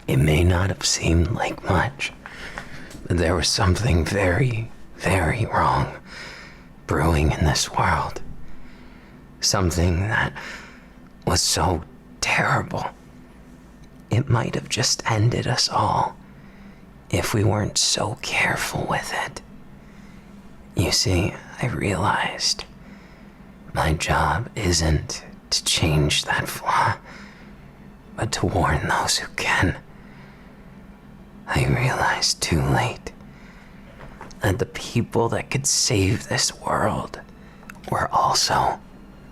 It may not have seemed like much, but there was something very, very wrong brewing in this world. Something that was so terrible. It might have just ended us all if we weren't so careful with it. You see, I realized my job isn't to change that flaw, but to warn those who can. I realized too late that the people that could save this world were also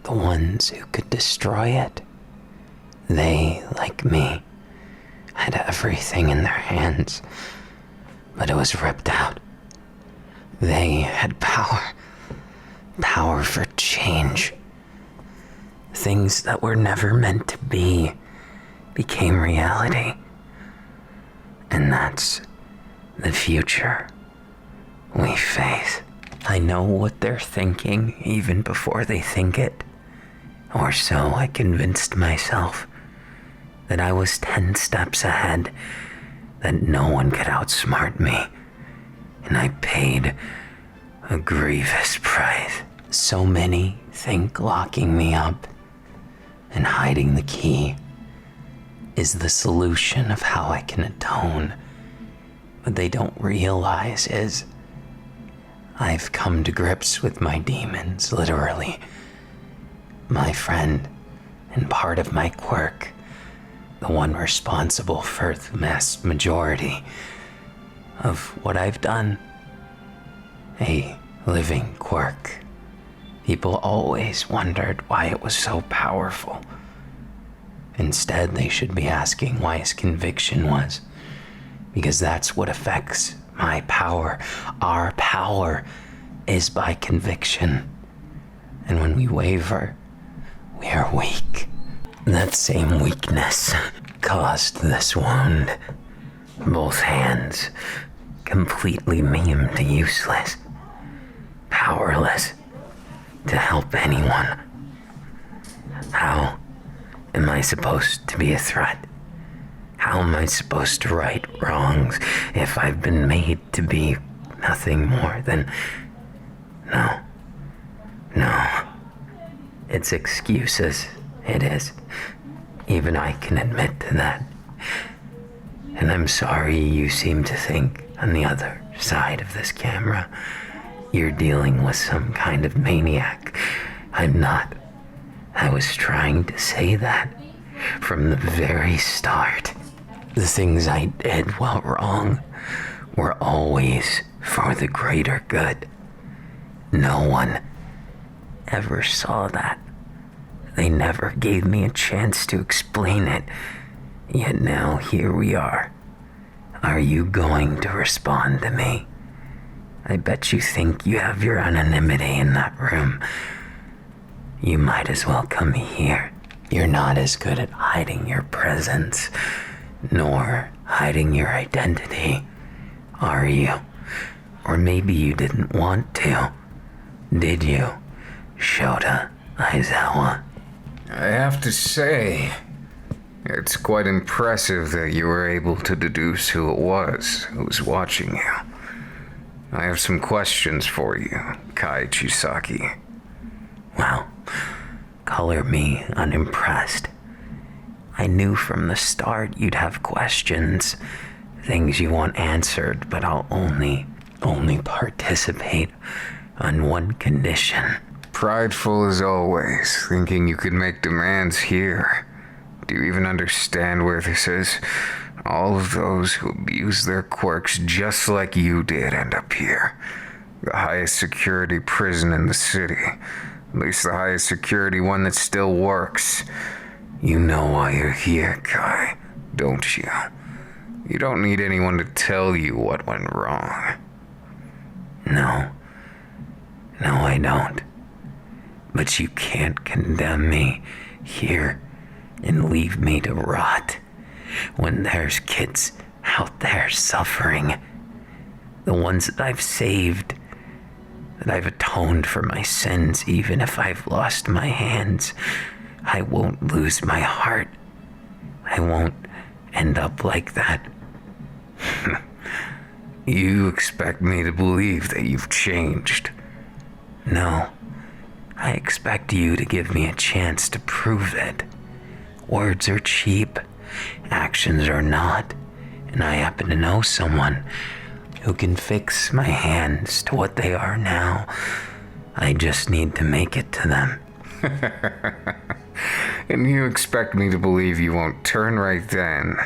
the ones who could destroy it. They, like me, had everything in their hands, but it was ripped out. They had power for change. Things that were never meant to be became reality. And that's the future we face. I know what they're thinking even before they think it. Or so I convinced myself, that I was 10 steps ahead, that no one could outsmart me. And I paid a grievous price. So many think locking me up and hiding the key is the solution of how I can atone. What they don't realize is I've come to grips with my demons, literally. My friend, and part of my quirk, the one responsible for the vast majority of what I've done. A living quirk. People always wondered why it was so powerful. Instead, they should be asking why his conviction was, because that's what affects my power. Our power is by conviction. And when we waver, we are weak. That same weakness caused this wound. Both hands completely maimed, useless, powerless to help anyone. How am I supposed to be a threat? How am I supposed to right wrongs if I've been made to be nothing more than... No. It's excuses, it is. Even I can admit to that. And I'm sorry you seem to think on the other side of this camera you're dealing with some kind of maniac. I'm not. I was trying to say that from the very start. The things I did while wrong were always for the greater good. No one ever saw that. They never gave me a chance to explain it. Yet now here we are. Are you going to respond to me? I bet you think you have your anonymity in that room. You might as well come here. You're not as good at hiding your presence, nor hiding your identity, are you? Or maybe you didn't want to. Did you, Shota Aizawa? I have to say, it's quite impressive that you were able to deduce who it was who was watching you. I have some questions for you, Kai Chisaki. Well, color me unimpressed. I knew from the start you'd have questions, things you want answered, but I'll only participate on one condition. Prideful as always, thinking you could make demands here. Do you even understand where this is? All of those who abuse their quirks just like you did end up here. The highest security prison in the city. At least the highest security one that still works. You know why you're here, Kai, don't you? You don't need anyone to tell you what went wrong. No, I don't. But you can't condemn me here and leave me to rot when there's kids out there suffering. The ones that I've saved, that I've atoned for my sins, even if I've lost my hands. I won't lose my heart. I won't end up like that. You expect me to believe that you've changed? No, I expect you to give me a chance to prove it. Words are cheap, actions are not, and I happen to know someone who can fix my hands to what they are now. I just need to make it to them. And you expect me to believe you won't turn right then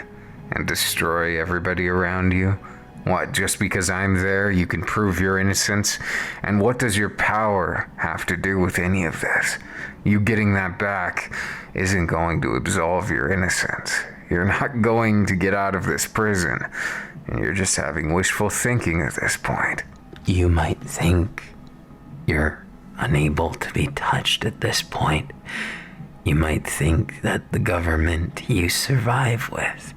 and destroy everybody around you? What, just because I'm there, you can prove your innocence? And what does your power have to do with any of this? You getting that back isn't going to absolve your innocence. You're not going to get out of this prison, and you're just having wishful thinking at this point. You might think you're unable to be touched at this point. You might think that the government you survive with,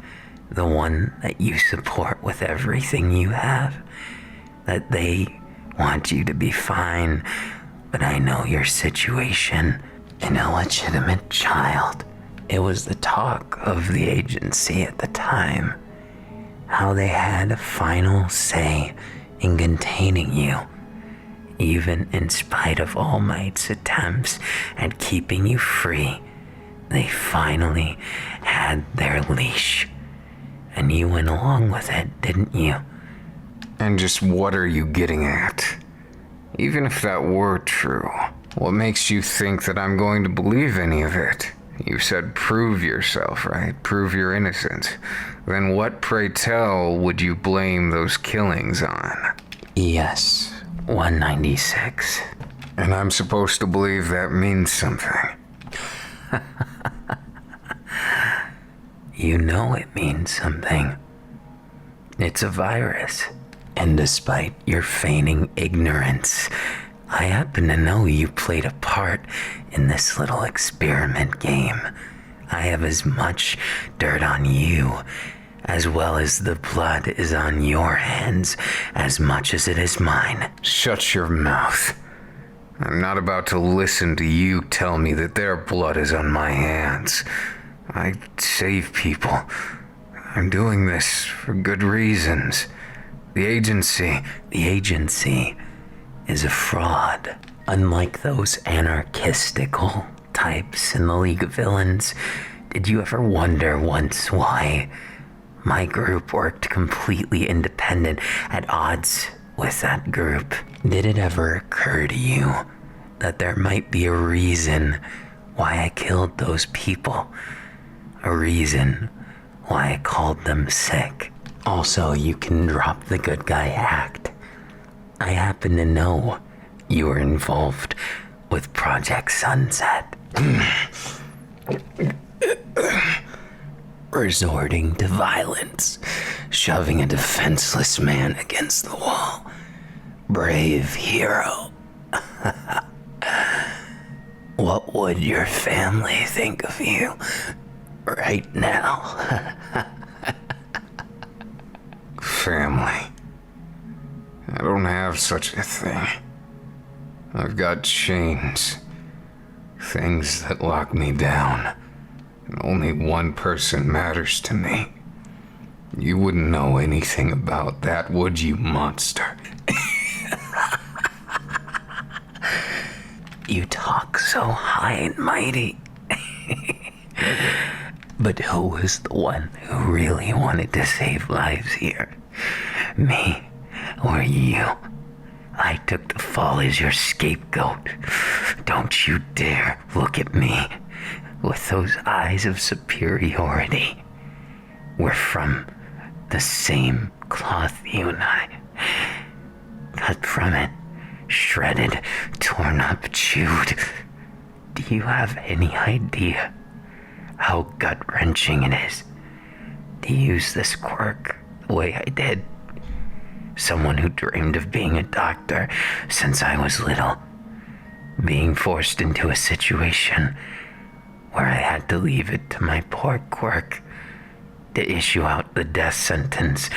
the one that you support with everything you have, that they want you to be fine, but I know your situation. An illegitimate child. It was the talk of the agency at the time, how they had a final say in containing you, even in spite of All Might's attempts at keeping you free. They finally had their leash. And you went along with it, didn't you? And just what are you getting at? Even if that were true, what makes you think that I'm going to believe any of it? You said prove yourself, right? Prove your innocence. Then what, pray tell, would you blame those killings on? Yes, 196. And I'm supposed to believe that means something. You know it means something. It's a virus. And despite your feigning ignorance, I happen to know you played a part in this little experiment game. I have as much dirt on you, as well as the blood is on your hands, as much as it is mine. Shut your mouth. I'm not about to listen to you tell me that their blood is on my hands. I save people. I'm doing this for good reasons. The agency is a fraud. Unlike those anarchistical types in the League of Villains, did you ever wonder once why my group worked completely independent, at odds with that group? Did it ever occur to you that there might be a reason why I killed those people? A reason why I called them sick? Also, you can drop the good guy act. I happen to know you were involved with Project Sunset. Resorting to violence, shoving a defenseless man against the wall. Brave hero. What would your family think of you right now? Family. I don't have such a thing. I've got chains. Things that lock me down. And only one person matters to me. You wouldn't know anything about that, would you, monster? You talk so high and mighty. But who was the one who really wanted to save lives here? Me or you? I took the fall as your scapegoat. Don't you dare look at me with those eyes of superiority. We're from the same cloth, you and I. Cut from it, shredded, torn up, chewed. Do you have any idea how gut-wrenching it is to use this quirk the way I did? Someone who dreamed of being a doctor since I was little, being forced into a situation where I had to leave it to my poor quirk to issue out the death sentence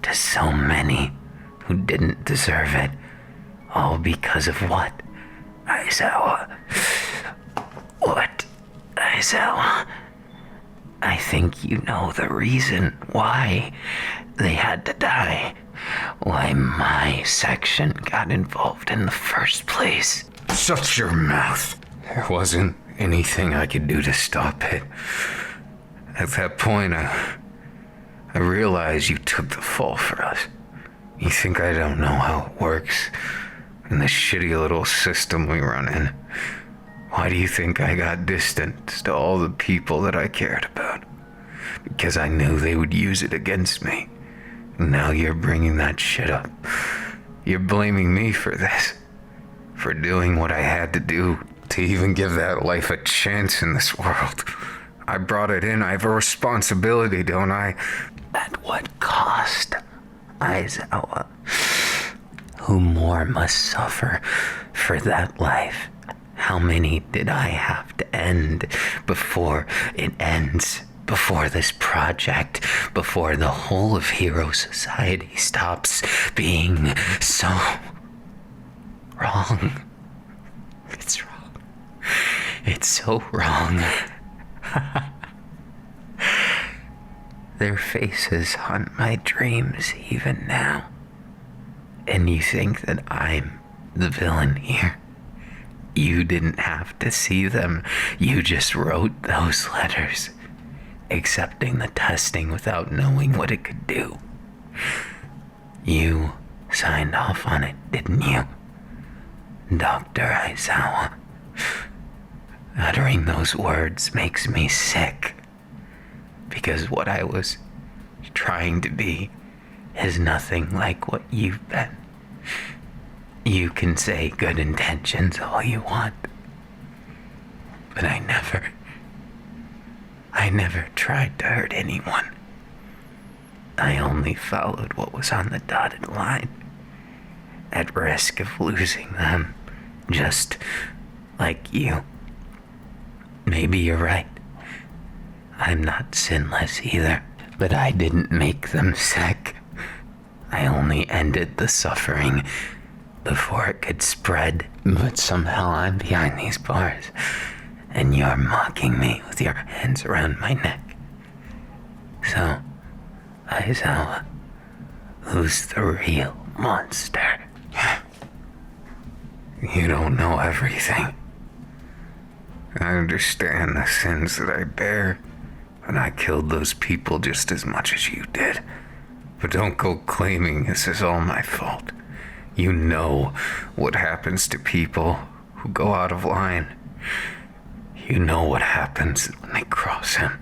to so many who didn't deserve it, all because of what? Aizawa. What? Aizawa. I think you know the reason why they had to die. Why my section got involved in the first place. Shut your mouth. There wasn't anything I could do to stop it. At that point, I realized you took the fall for us. You think I don't know how it works in the shitty little system we run in? Why do you think I got distanced to all the people that I cared about? Because I knew they would use it against me. And now you're bringing that shit up. You're blaming me for this. For doing what I had to do to even give that life a chance in this world. I brought it in. I have a responsibility, don't I? At what cost, Aizawa? Who more must suffer for that life? How many did I have to end before it ends? Before this project, before the whole of Hero Society stops being so wrong. It's wrong. It's so wrong. Their faces haunt my dreams even now. And you think that I'm the villain here? You didn't have to see them. You just wrote those letters, accepting the testing without knowing what it could do. You signed off on it, didn't you, Dr. Aizawa? Uttering those words makes me sick, because what I was trying to be is nothing like what you've been. You can say good intentions all you want, but I never tried to hurt anyone. I only followed what was on the dotted line, at risk of losing them, just like you. Maybe you're right. I'm not sinless either, but I didn't make them sick. I only ended the suffering before it could spread. But somehow I'm behind these bars, and you're mocking me with your hands around my neck. So, Aizawa, who's the real monster? You don't know everything. I understand the sins that I bear, and I killed those people just as much as you did. But don't go claiming this is all my fault. You know what happens to people who go out of line. You know what happens when they cross him.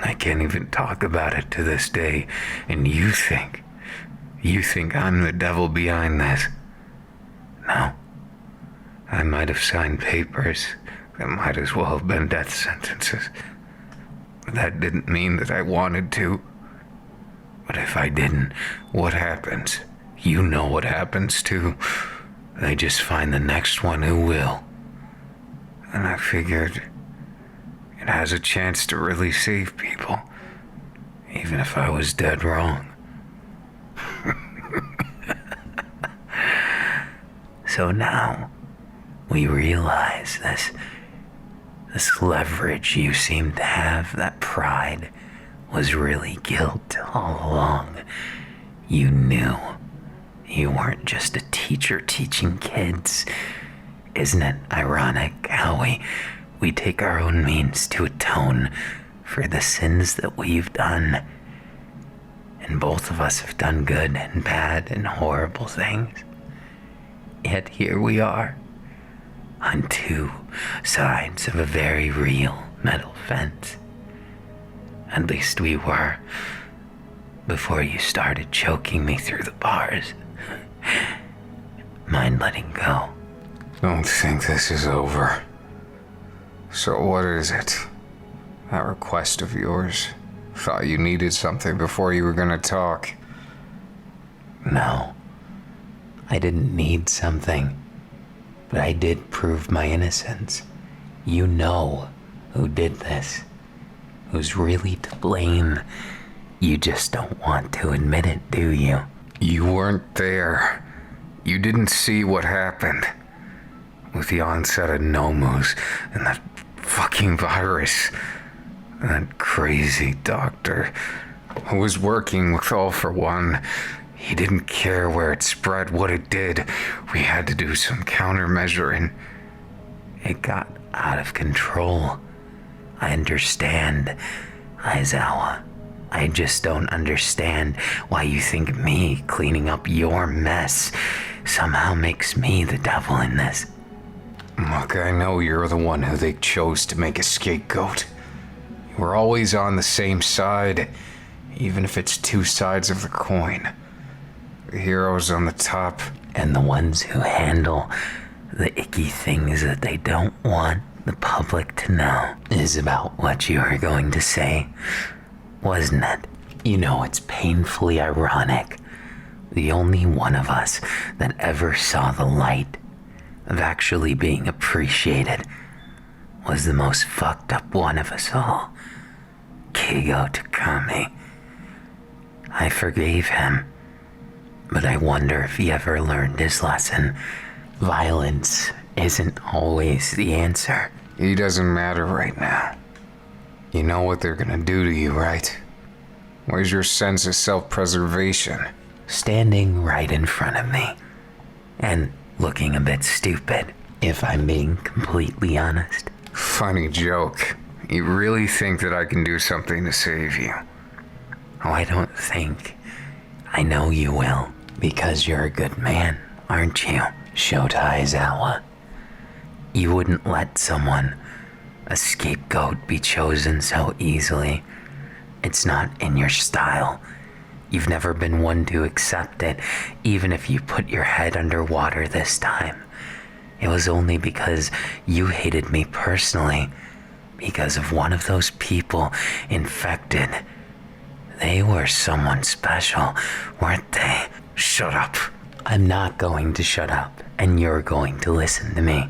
I can't even talk about it to this day, and you think I'm the devil behind this. No. I might have signed papers that might as well have been death sentences. But that didn't mean that I wanted to. But if I didn't, what happens? You know what happens too. They just find the next one who will. And I figured it has a chance to really save people, even if I was dead wrong. So now we realize this leverage you seem to have, that pride, was really guilt all along. You knew you weren't just a teacher teaching kids. Isn't it ironic how we take our own means to atone for the sins that we've done? And both of us have done good and bad and horrible things. Yet here we are, on two sides of a very real metal fence. At least we were, before you started choking me through the bars. Mind letting go? Don't think this is over. So what is it? That request of yours? Thought you needed something before you were gonna talk. No. I didn't need something. But I did prove my innocence. You know who did this. Who's really to blame. You just don't want to admit it, do you? You weren't there. You didn't see what happened. With the onset of Nomus and that fucking virus, That crazy doctor who was working with All for One. He didn't care where it spread, what it did. We had to do some countermeasuring. It got out of control. I understand, Aizawa. I just don't understand why you think me cleaning up your mess somehow makes me the devil in this. Look, I know you're the one who they chose to make a scapegoat. We're always on the same side, even if it's two sides of the coin. The heroes on the top. And the ones who handle the icky things that they don't want the public to know is about what you are going to say, wasn't it? You know, it's painfully ironic. The only one of us that ever saw the light of actually being appreciated was the most fucked up one of us all, Kigo Takami. I forgave him, but I wonder if he ever learned his lesson. Violence isn't always the answer. He doesn't matter right now. You know what they're gonna do to you, right? Where's your sense of self-preservation? Standing right in front of me, and looking a bit stupid, if I'm being completely honest. Funny joke. You really think that I can do something to save you? Oh, I don't think. I know you will, because you're a good man, aren't you, Shota Aizawa? You wouldn't let someone, a scapegoat, be chosen so easily. It's not in your style. You've never been one to accept it, even if you put your head underwater this time. It was only because you hated me personally, because of one of those people infected. They were someone special, weren't they? Shut up. I'm not going to shut up, and you're going to listen to me.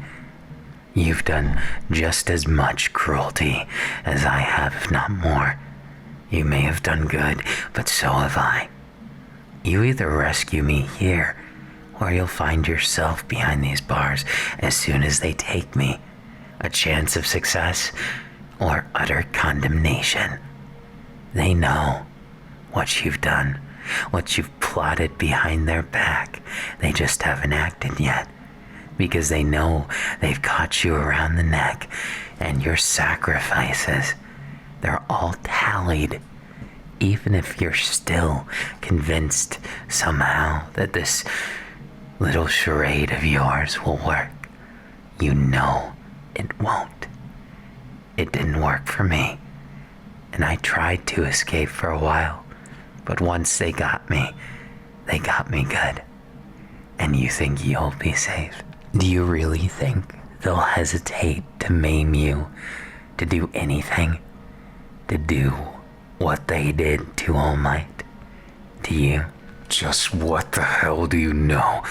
You've done just as much cruelty as I have, if not more. You may have done good, but so have I. You either rescue me here, or you'll find yourself behind these bars as soon as they take me. A chance of success, or utter condemnation. They know what you've done, what you've plotted behind their back. They just haven't acted yet, because they know they've caught you around the neck, and your sacrifices, they're all tallied. Even if you're still convinced somehow that this little charade of yours will work, you know it won't. It didn't work for me, and I tried to escape for a while, but once they got me good. And you think you'll be safe? Do you really think they'll hesitate to maim you, to do anything, to do what they did to All Might, to you? Just what the hell do you know?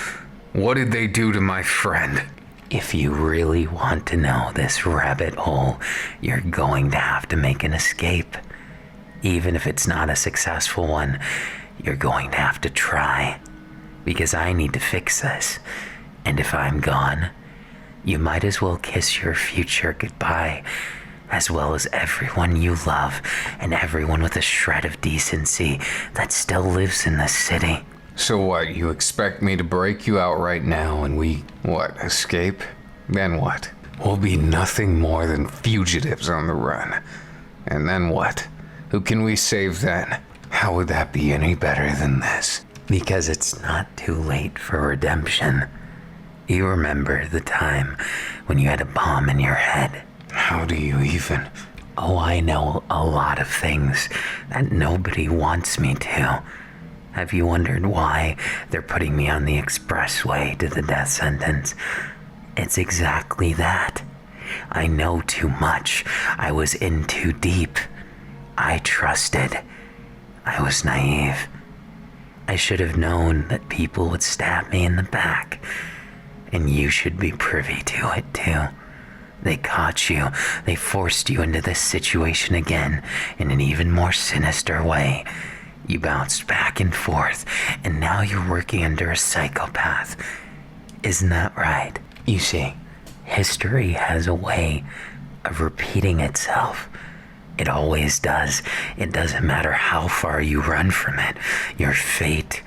What did they do to my friend? If you really want to know this rabbit hole, you're going to have to make an escape. Even if it's not a successful one, you're going to have to try. Because I need to fix this. And if I'm gone, you might as well kiss your future goodbye, as well as everyone you love and everyone with a shred of decency that still lives in this city. So what, you expect me to break you out right now and we, escape? Then what? We'll be nothing more than fugitives on the run. And then what? Who can we save then? How would that be any better than this? Because it's not too late for redemption. You remember the time when you had a bomb in your head? How do you even? Oh, I know a lot of things that nobody wants me to. Have you wondered why they're putting me on the expressway to the death sentence? It's exactly that. I know too much. I was in too deep. I trusted. I was naive. I should have known that people would stab me in the back. And you should be privy to it too. They caught you. They forced you into this situation again in an even more sinister way. You bounced back and forth, and now you're working under a psychopath. Isn't that right? You see, history has a way of repeating itself It always does. It doesn't matter how far you run from it. Your fate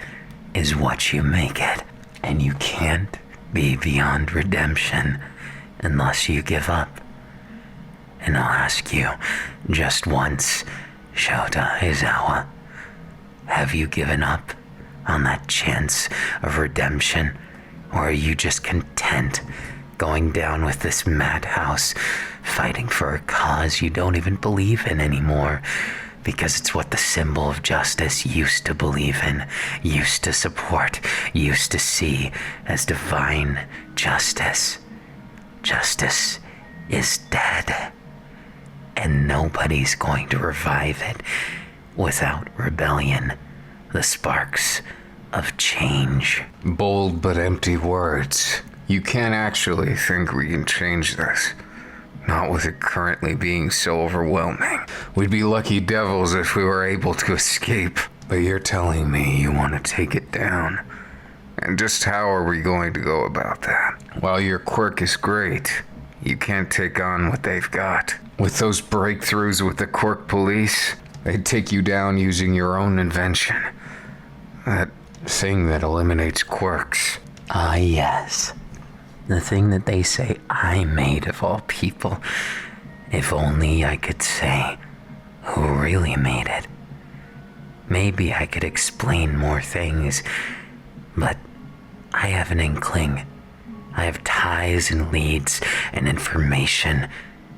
is what you make it. And you can't be beyond redemption unless you give up. And I'll ask you just once, Shota Aizawa, have you given up on that chance of redemption? Or are you just content going down with this madhouse, fighting for a cause you don't even believe in anymore, because it's what the symbol of justice used to believe in, used to support, used to see as divine justice? Justice is dead, and nobody's going to revive it without rebellion, the sparks of change. Bold but empty words. You can't actually think we can change this. Not with it currently being so overwhelming. We'd be lucky devils if we were able to escape. But you're telling me you want to take it down. And just how are we going to go about that? While your quirk is great, you can't take on what they've got. With those breakthroughs with the quirk police, they'd take you down using your own invention. That thing that eliminates quirks. Ah, yes. The thing that they say I made of all people. If only I could say who really made it. Maybe I could explain more things, but I have an inkling. I have ties and leads and information.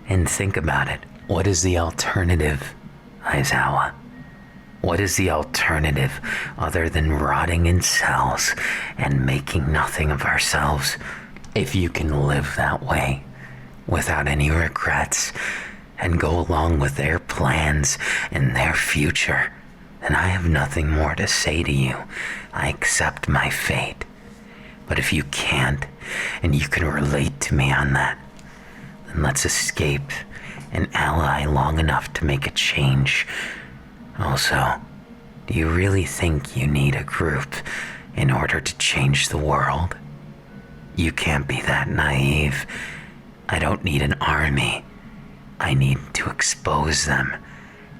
And think about it. What is the alternative, Aizawa? What is the alternative other than rotting in cells and making nothing of ourselves? If you can live that way, without any regrets, and go along with their plans and their future, then I have nothing more to say to you. I accept my fate. But if you can't, and you can relate to me on that, then let's escape and ally long enough to make a change. Also, do you really think you need a group in order to change the world? You can't be that naive. I don't need an army. I need to expose them.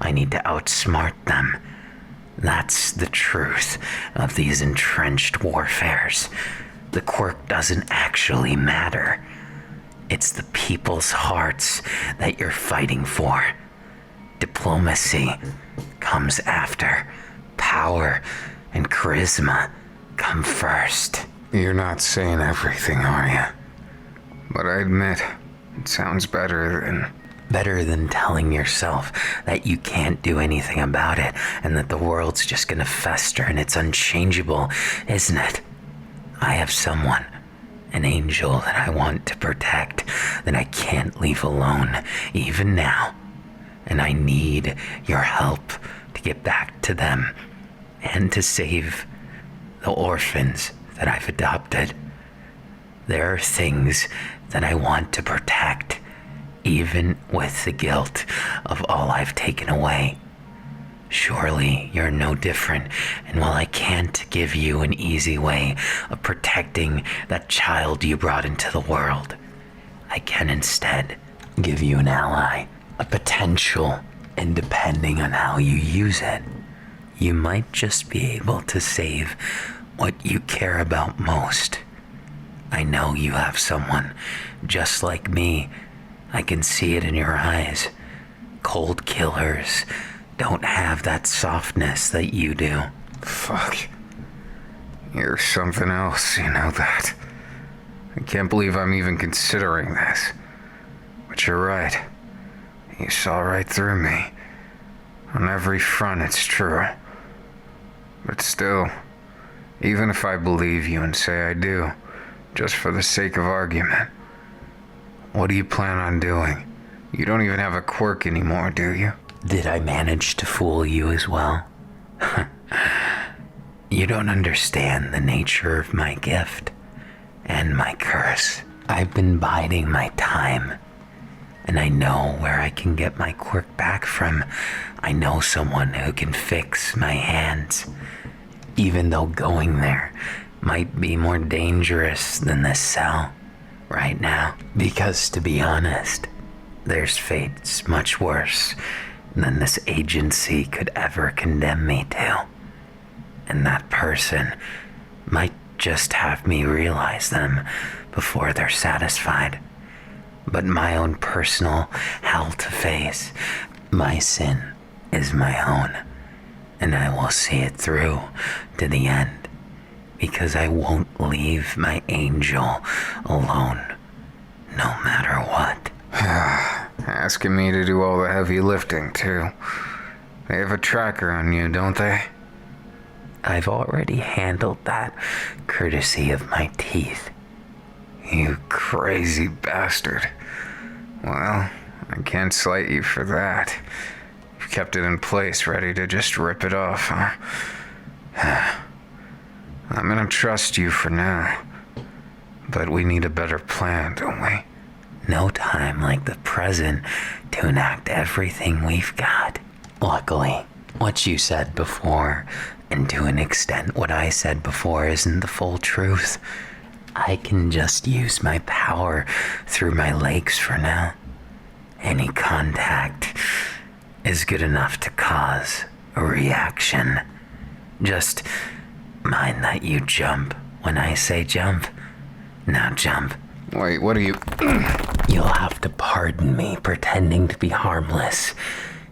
I need to outsmart them. That's the truth of these entrenched warfares. The quirk doesn't actually matter. It's the people's hearts that you're fighting for. Diplomacy comes after. Power and charisma come first. You're not saying everything, are you? But I admit, it sounds better than telling yourself that you can't do anything about it and that the world's just gonna fester and it's unchangeable, isn't it? I have someone, an angel that I want to protect, that I can't leave alone, even now. And I need your help to get back to them and to save the orphans that I've adopted. There are things that I want to protect, even with the guilt of all I've taken away. Surely you're no different, and while I can't give you an easy way of protecting that child you brought into the world, I can instead give you an ally, a potential, and depending on how you use it, you might just be able to save what you care about most. I know you have someone just like me. I can see it in your eyes. Cold killers don't have that softness that you do. Fuck. You're something else, you know that. I can't believe I'm even considering this. But you're right. You saw right through me. On every front, it's true. But still, even if I believe you and say I do, just for the sake of argument, what do you plan on doing? You don't even have a quirk anymore, do you? Did I manage to fool you as well? You don't understand the nature of my gift and my curse. I've been biding my time, and I know where I can get my quirk back from. I know someone who can fix my hands, even though going there might be more dangerous than this cell right now. Because to be honest, there's fates much worse than this agency could ever condemn me to. And that person might just have me realize them before they're satisfied. But my own personal hell to face, my sin is my own, and I will see it through to the end, because I won't leave my angel alone, no matter what. Asking me to do all the heavy lifting, too. They have a tracker on you, don't they? I've already handled that, courtesy of my teeth. You crazy bastard. Well, I can't slight you for that. You've kept it in place, ready to just rip it off, huh? I'm gonna trust you for now. But we need a better plan, don't we? No time like the present to enact everything we've got. Luckily, what you said before, and to an extent what I said before, isn't the full truth. I can just use my power through my legs for now. Any contact is good enough to cause a reaction. Just mind that you jump when I say jump. Now jump. Wait, what are you... You'll have to pardon me pretending to be harmless.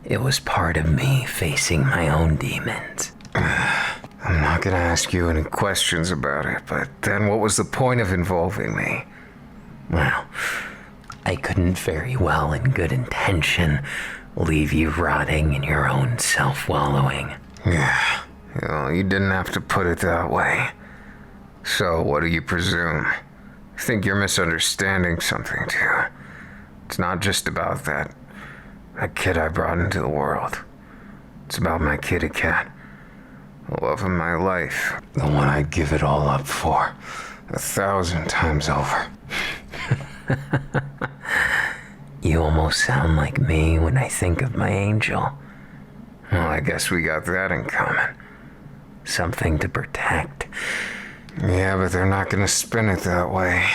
It was part of me facing my own demons. I'm not gonna ask you any questions about it, but then what was the point of involving me? Well, I couldn't very well, in good intention, leave you rotting in your own self-wallowing. Yeah, well, you didn't have to put it that way. So, what do you presume? I think you're misunderstanding something, too. It's not just about that kid I brought into the world. It's about my kitty cat. The love of my life. The one I'd give it all up for. 1,000 times over. You almost sound like me when I think of my angel. Well, I guess we got that in common. Something to protect. Yeah, but they're not gonna spin it that way.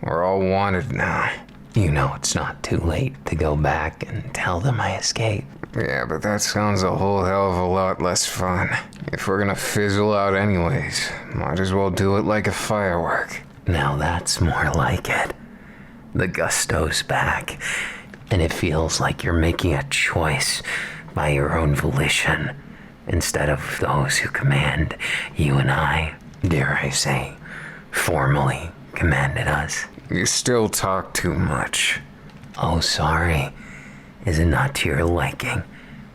We're all wanted now. You know it's not too late to go back and tell them I escaped. Yeah, but that sounds a whole hell of a lot less fun. If we're gonna fizzle out anyways, might as well do it like a firework. Now that's more like it. The gusto's back, and it feels like you're making a choice by your own volition, instead of those who command you and I, dare I say, formally commanded us. You still talk too much. Oh, sorry. Is it not to your liking?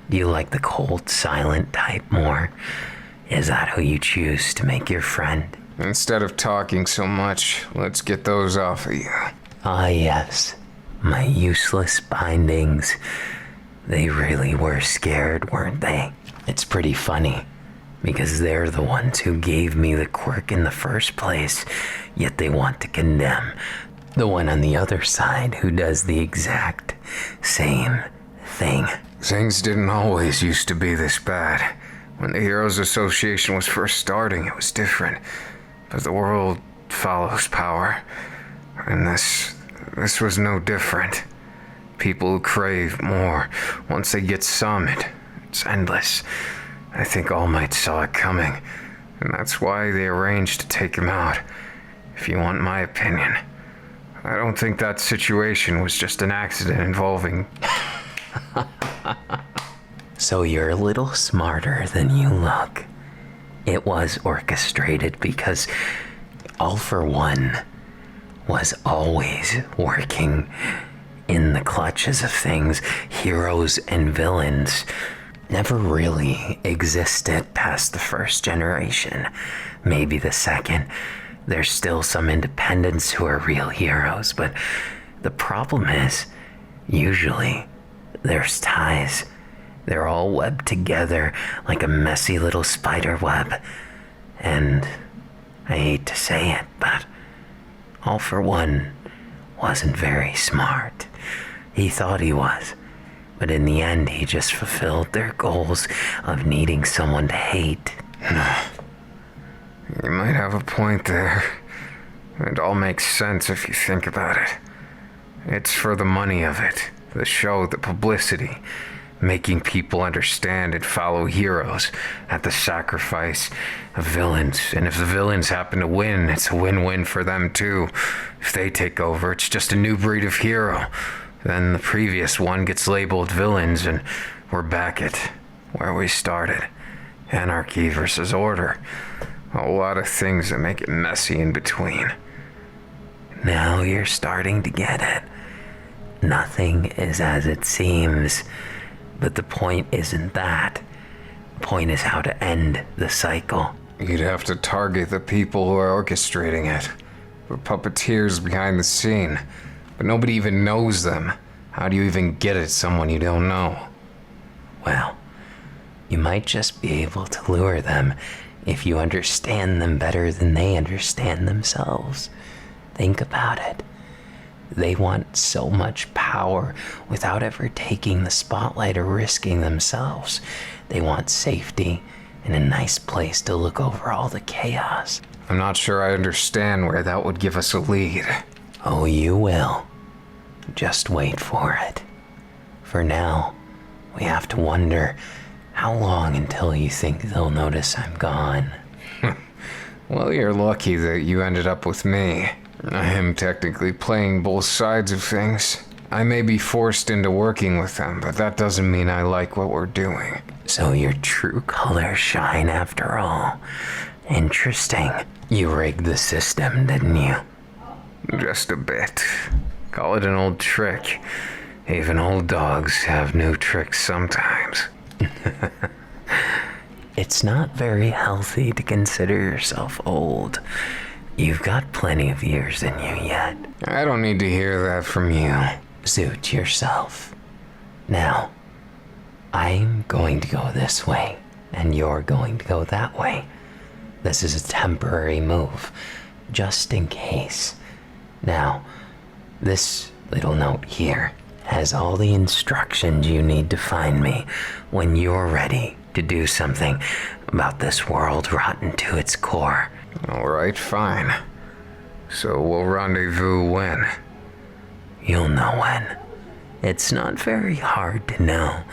Do you like the cold, silent type more? Is that who you choose to make your friend? Instead of talking so much, let's get those off of you. Ah, yes. My useless bindings. They really were scared, weren't they? It's pretty funny, because they're the ones who gave me the quirk in the first place, yet they want to condemn the one on the other side who does the exact same thing. Things didn't always used to be this bad. When the Heroes Association was first starting, it was different. But the world follows power, and this was no different. People who crave more, once they get some, it's endless. I think All Might saw it coming, and that's why they arranged to take him out. If you want my opinion, I don't think that situation was just an accident involving... So you're a little smarter than you look. It was orchestrated because All for One was always working in the clutches of things. Heroes and villains never really existed past the first generation, maybe the second. There's still some independents who are real heroes, but the problem is, usually, there's ties. They're all webbed together like a messy little spider web. And I hate to say it, but All for One wasn't very smart. He thought he was, but in the end he just fulfilled their goals of needing someone to hate. You might have a point there. It all makes sense if you think about it. It's for the money of it, the show, the publicity. making people understand and follow heroes at the sacrifice of villains. And if the villains happen to win, it's a win-win for them too. If they take over, it's just a new breed of hero. Then the previous one gets labeled villains, and we're back at where we started. Anarchy versus order. A lot of things that make it messy in between. Now you're starting to get it. Nothing is as it seems. But the point isn't that. The point is how to end the cycle. You'd have to target the people who are orchestrating it. The puppeteers behind the scene. But nobody even knows them. How do you even get at someone you don't know? Well, you might just be able to lure them if you understand them better than they understand themselves. Think about it. They want so much power without ever taking the spotlight or risking themselves. They want safety and a nice place to look over all the chaos. I'm not sure I understand where that would give us a lead. Oh, you will. Just wait for it. For now, we have to wonder how long until you think they'll notice I'm gone. Well, you're lucky that you ended up with me. I am technically playing both sides of things. I may be forced into working with them, but that doesn't mean I like what we're doing. So your true colors shine after all. Interesting. You rigged the system, didn't you? Just a bit. Call it an old trick. Even old dogs have new tricks sometimes. It's not very healthy to consider yourself old. You've got plenty of years in you yet. I don't need to hear that from you. Suit yourself. Now, I'm going to go this way, and you're going to go that way. This is a temporary move, just in case. Now, this little note here has all the instructions you need to find me when you're ready to do something about this world rotten to its core. Alright, fine. So we'll rendezvous when? You'll know when. It's not very hard to know.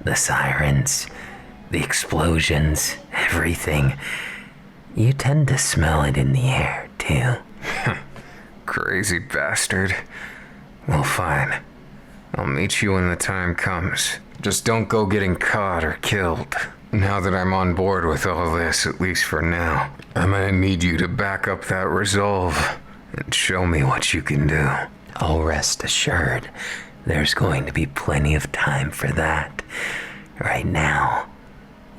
The sirens, the explosions, everything. You tend to smell it in the air, too. Crazy bastard. Well, fine. I'll meet you when the time comes. Just don't go getting caught or killed. Now that I'm on board with all this, at least for now, I'm gonna need you to back up that resolve and show me what you can do. Oh, rest assured, there's going to be plenty of time for that. Right now,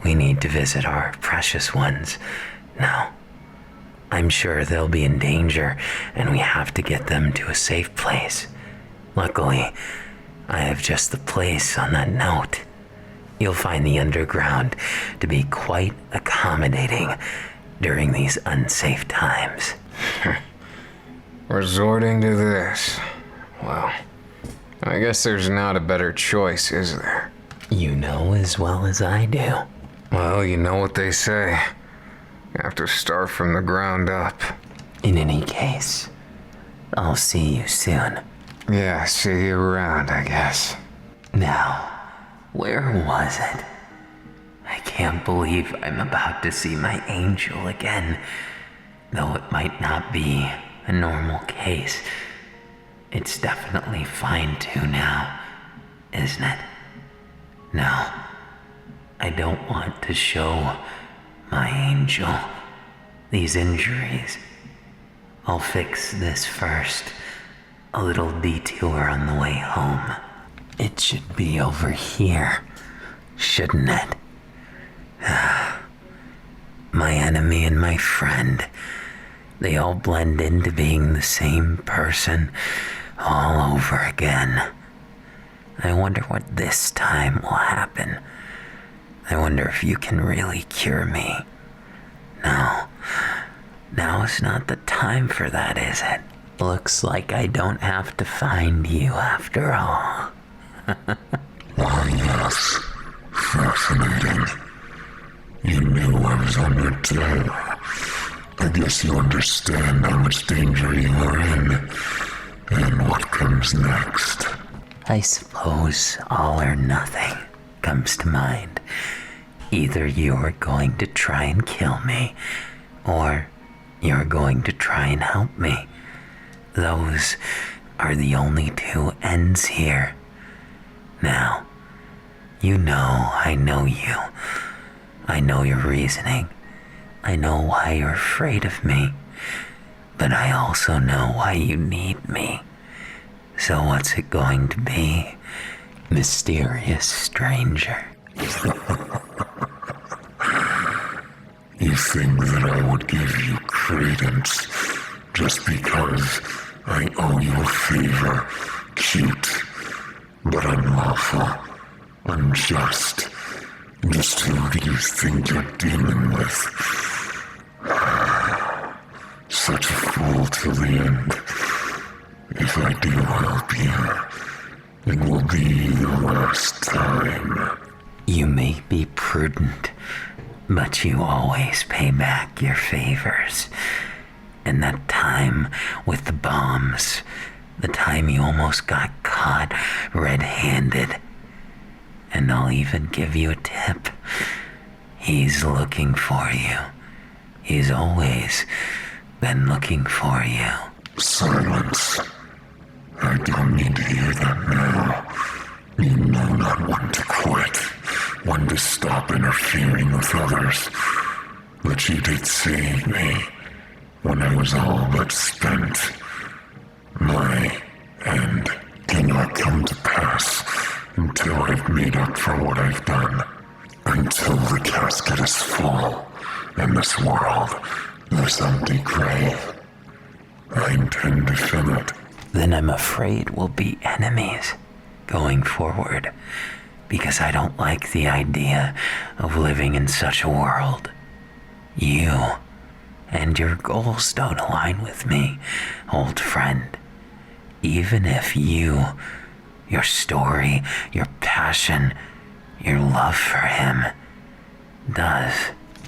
we need to visit our precious ones. Now, I'm sure they'll be in danger, and we have to get them to a safe place. Luckily, I have just the place on that note. You'll find the underground to be quite accommodating during these unsafe times. Resorting to this. Well, I guess there's not a better choice, is there? You know as well as I do. Well, you know what they say. You have to start from the ground up. In any case, I'll see you soon. Yeah, see you around, I guess. Now, where was it? I can't believe I'm about to see my angel again. Though it might not be a normal case, it's definitely fine too now, isn't it? No, I don't want to show my angel these injuries. I'll fix this first. A little detour on the way home. It should be over here, shouldn't it? My enemy and my friend, they all blend into being the same person all over again. I wonder what this time will happen. I wonder if you can really cure me. No, now is not the time for that, is it? Looks like I don't have to find you after all. Ah, yes. Fascinating. You knew I was on your tail. I guess you understand how much danger you are in, and what comes next. I suppose all or nothing. comes to mind. Either you're going to try and kill me, or you're going to try and help me. Those are the only two ends here. Now, you know I know you. I know your reasoning. I know why you're afraid of me. But I also know why you need me. So what's it going to be, mysterious stranger? You think that I would give you credence just because I owe you a favor, cute, but unlawful, unjust. Just who do you think you're dealing with? Such a fool till the end. If I do help you, it will be the last time. You may be prudent, but you always pay back your favors. And that time with the bombs, the time you almost got caught red-handed. And I'll even give you a tip. He's looking for you. He's always been looking for you. Silence. I don't need to hear that now. You know not when to quit, when to stop interfering with others. But you did save me when I was all but spent. My end cannot come to pass until I've made up for what I've done. Until the casket is full, and this world, this empty grave, I intend to fill it. Then I'm afraid we'll be enemies going forward, because I don't like the idea of living in such a world. You and your goals don't align with me, old friend. Even if you, your story, your passion, your love for him does.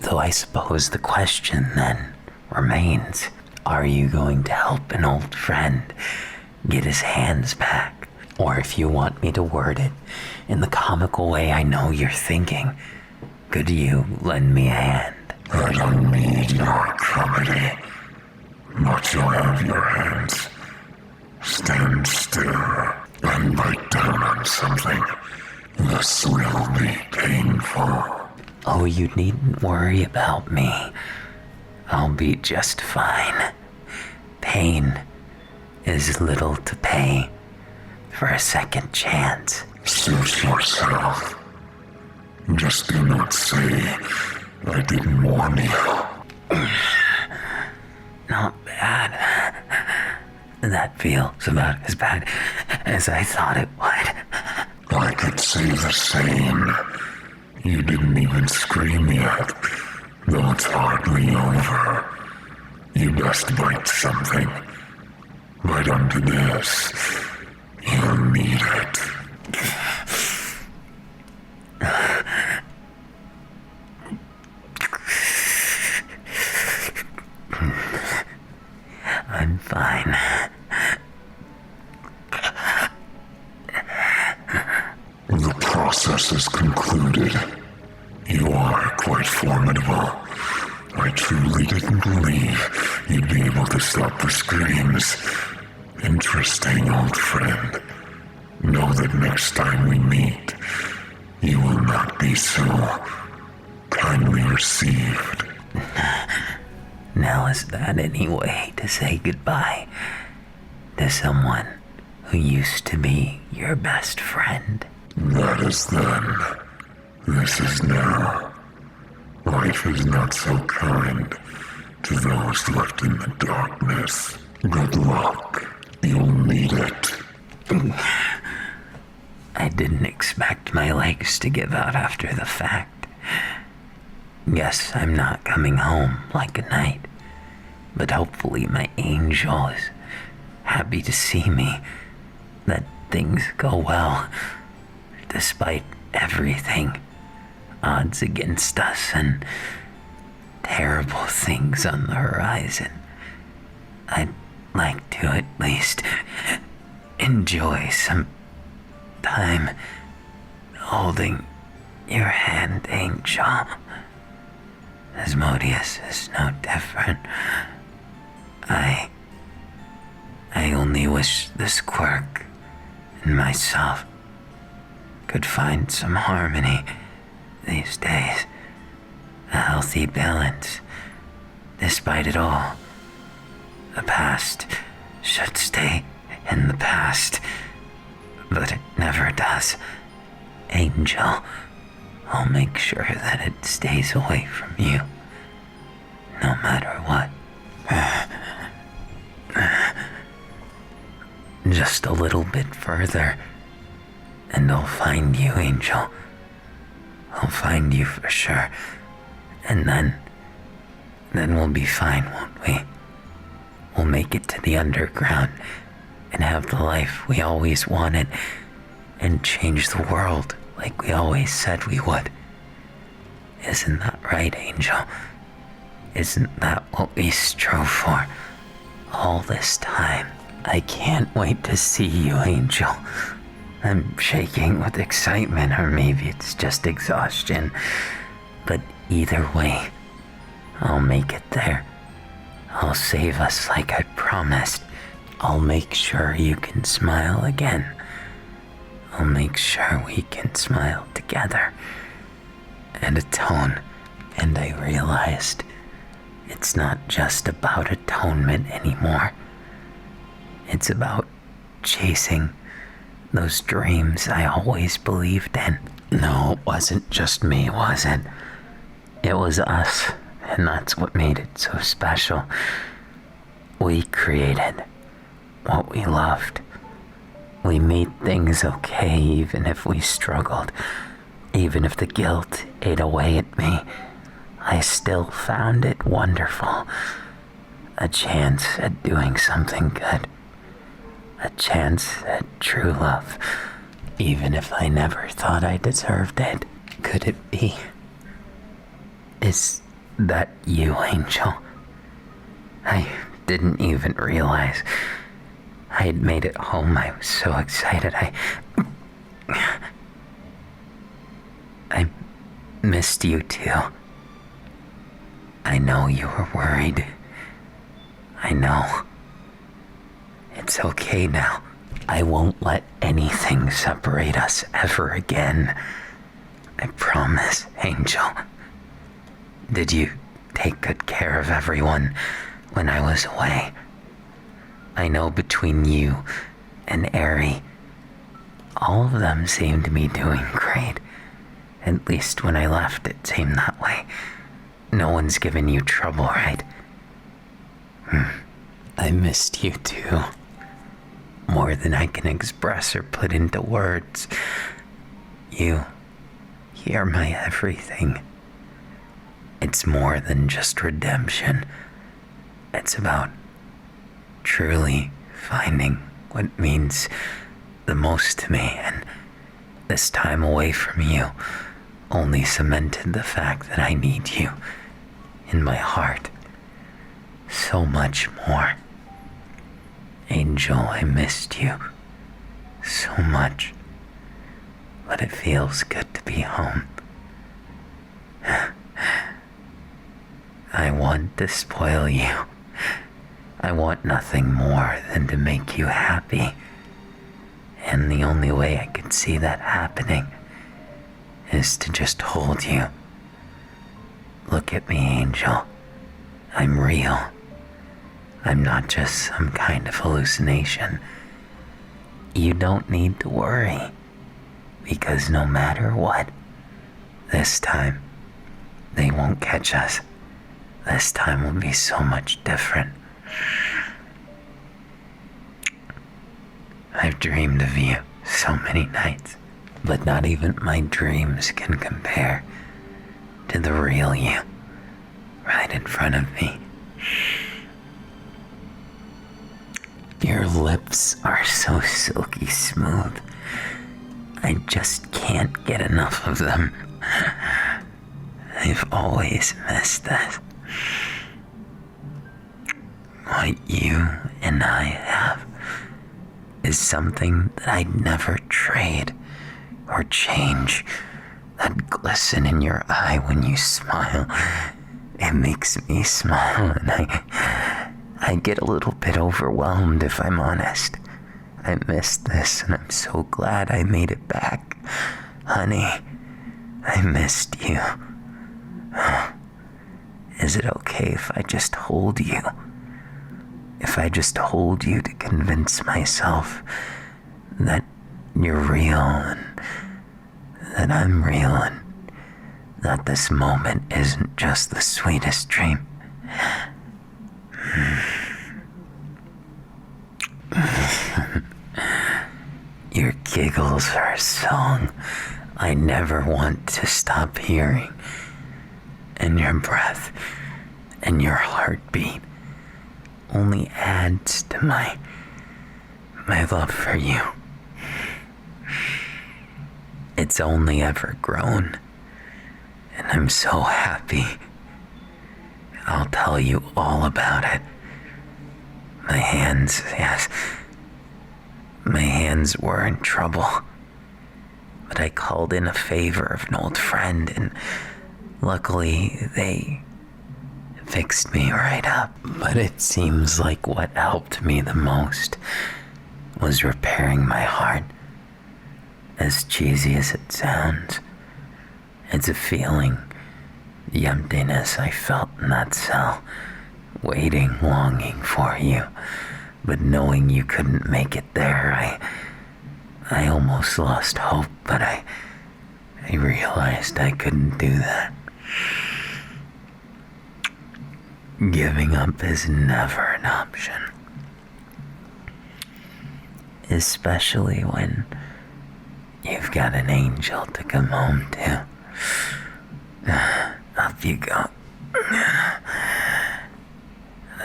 Though I suppose the question then remains, are you going to help an old friend get his hands back? Or if you want me to word it in the comical way I know you're thinking, could you lend me a hand? I don't need your comedy, but you'll have your hands. Stand still and bite down on something. This will be painful. Oh, you needn't worry about me. I'll be just fine. Pain is little to pay for a second chance. Suit yourself. Just do not say I didn't warn you. Not bad. That feels about as bad as I thought it would. I could say the same. You didn't even scream yet, though it's hardly over. You best bite something. Bite onto this. You'll need it. I'm fine. The process is concluded. You are quite formidable. I truly didn't believe you'd be able to stop the screams. Interesting, old friend. Know that next time we meet, you will not be so kindly received. Now is that any way to say goodbye to someone who used to be your best friend? That is then. This is now. Life is not so kind to those left in the darkness. Good luck. You'll need it. I didn't expect my legs to give out after the fact. Guess I'm not coming home like a knight, but hopefully my angel is happy to see me, that things go well, despite everything, odds against us and terrible things on the horizon. I'd like to at least enjoy some time holding your hand, Angel. Asmodeus is no different. I only wish this quirk and myself could find some harmony these days. A healthy balance. Despite it all, the past should stay in the past, but it never does. Angel, I'll make sure that it stays away from you, no matter what. Just a little bit further, and I'll find you, Angel. I'll find you for sure, and then we'll be fine, won't we? We'll make it to the underground and have the life we always wanted and change the world like we always said we would. Isn't that right, Angel? Isn't that what we strove for all this time? I can't wait to see you, Angel. I'm shaking with excitement, or maybe it's just exhaustion. But either way, I'll make it there. I'll save us like I promised. I'll make sure you can smile again. I'll make sure we can smile together and atone. And I realized it's not just about atonement anymore. It's about chasing those dreams I always believed in. No, it wasn't just me, was it? It was us, and that's what made it so special. We created what we loved. We made things okay even if we struggled. Even if the guilt ate away at me, I still found it wonderful. A chance at doing something good. A chance at true love, even if I never thought I deserved it. Could it be? Is that you, Angel? I didn't even realize I had made it home. I was so excited. I missed you too. I know you were worried. I know. It's okay now. I won't let anything separate us ever again. I promise, Angel. Did you take good care of everyone when I was away? I know between you and Eri, all of them seem to be doing great. At least when I left, it seemed that way. No one's given you trouble, right? I missed you too. More than I can express or put into words. You are my everything. It's more than just redemption. It's about truly finding what means the most to me, and this time away from you only cemented the fact that I need you in my heart so much more. Angel, I missed you so much, but it feels good to be home. I want to spoil you. I want nothing more than to make you happy. And the only way I could see that happening is to just hold you. Look at me, Angel. I'm real. I'm not just some kind of hallucination. You don't need to worry, because no matter what, this time, they won't catch us. This time will be so much different. I've dreamed of you so many nights, but not even my dreams can compare to the real you right in front of me. Your lips are so silky smooth. I just can't get enough of them. I've always missed that. What you and I have is something that I'd never trade or change. That glisten in your eye when you smile, it makes me smile, and I get a little bit overwhelmed, if I'm honest. I missed this, and I'm so glad I made it back. Honey, I missed you. Is it okay if I just hold you? If I just hold you to convince myself that you're real and that I'm real and that this moment isn't just the sweetest dream. Your giggles are a song I never want to stop hearing, and your breath and your heartbeat only adds to my love for you. It's only ever grown, and I'm so happy. I'll tell you all about it. My hands, yes, my hands were in trouble, but I called in a favor of an old friend, and luckily they fixed me right up. But it seems like what helped me the most was repairing my heart. As cheesy as it sounds, it's a feeling, the emptiness I felt in that cell, waiting, longing for you, but knowing you couldn't make it there. I almost lost hope, but I realized I couldn't do that. Giving up is never an option, especially when you've got an angel to come home to. Up you go.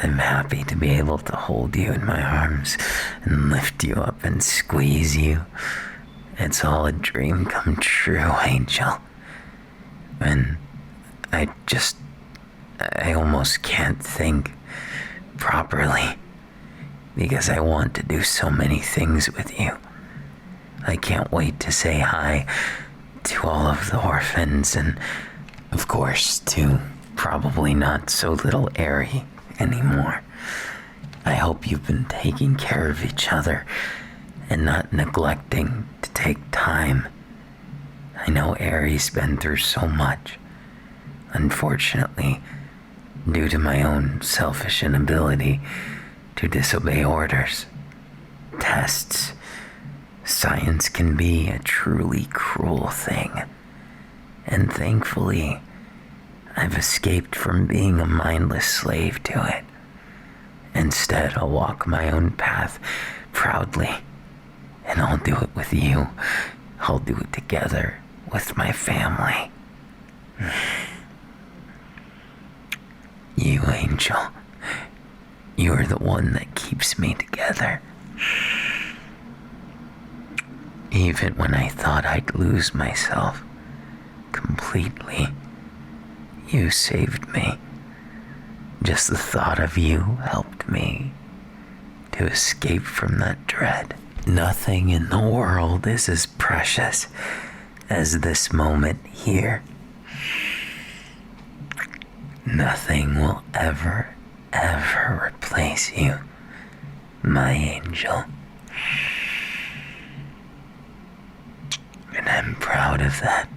I'm happy to be able to hold you in my arms and lift you up and squeeze you. It's all a dream come true, angel. And I almost can't think properly because I want to do so many things with you. I can't wait to say hi to all of the orphans and, of course, to probably not so little Aerie anymore. I hope you've been taking care of each other and not neglecting to take time. I know Aerie's been through so much. Unfortunately, due to my own selfish inability to disobey orders, tests, science can be a truly cruel thing, and thankfully, I've escaped from being a mindless slave to it. Instead, I'll walk my own path proudly, and I'll do it with you. I'll do it together with my family. You, angel, you're the one that keeps me together. Even when I thought I'd lose myself completely, you saved me. Just the thought of you helped me to escape from that dread. Nothing in the world is as precious as this moment here. Nothing will ever, ever replace you, my angel. And I'm proud of that.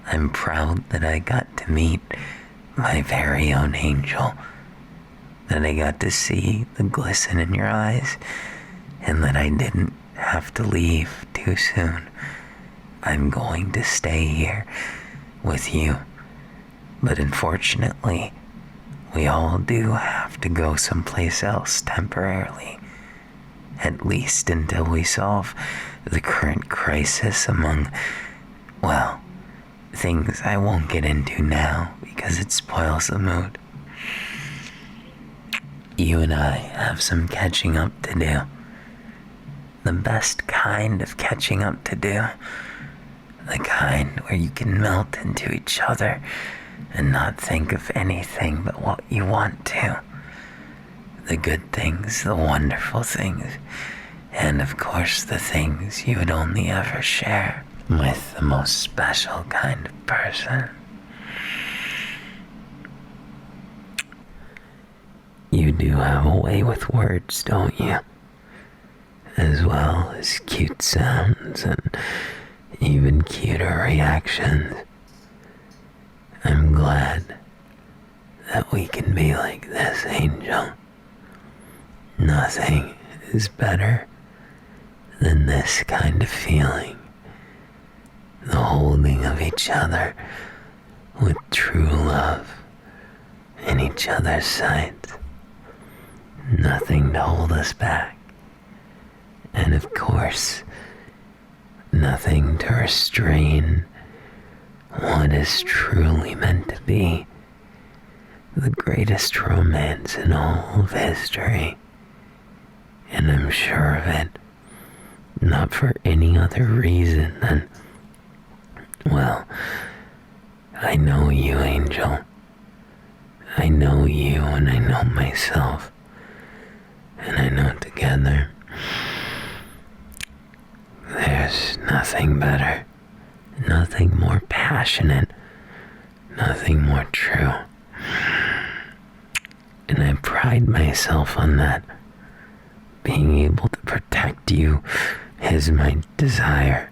I'm proud that I got to meet my very own angel, that I got to see the glisten in your eyes, and that I didn't have to leave too soon. I'm going to stay here with you, but unfortunately, we all do have to go someplace else temporarily, at least until we solve the current crisis among, well, things I won't get into now because it spoils the mood. You and I have some catching up to do. The best kind of catching up to do. The kind where you can melt into each other and not think of anything but what you want to. The good things, the wonderful things, and of course the things you would only ever share. with the most special kind of person. You do have a way with words, don't you? As well as cute sounds and even cuter reactions. I'm glad that we can be like this, Angel. Nothing is better than this kind of feeling. The holding of each other with true love in each other's sight. Nothing to hold us back. And of course, nothing to restrain what is truly meant to be the greatest romance in all of history. And I'm sure of it, not for any other reason than, well, I know you, Angel. I know you and I know myself. And I know together, there's nothing better, nothing more passionate, nothing more true. And I pride myself on that. Being able to protect you is my desire.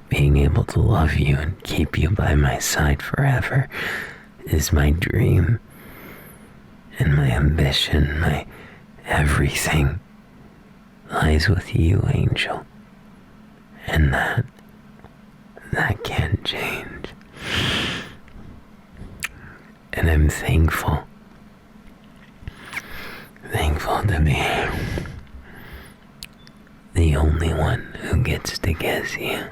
Being able to love you and keep you by my side forever is my dream. And my ambition, my everything lies with you, Angel. And that can't change. And I'm thankful to be the only one who gets to kiss you.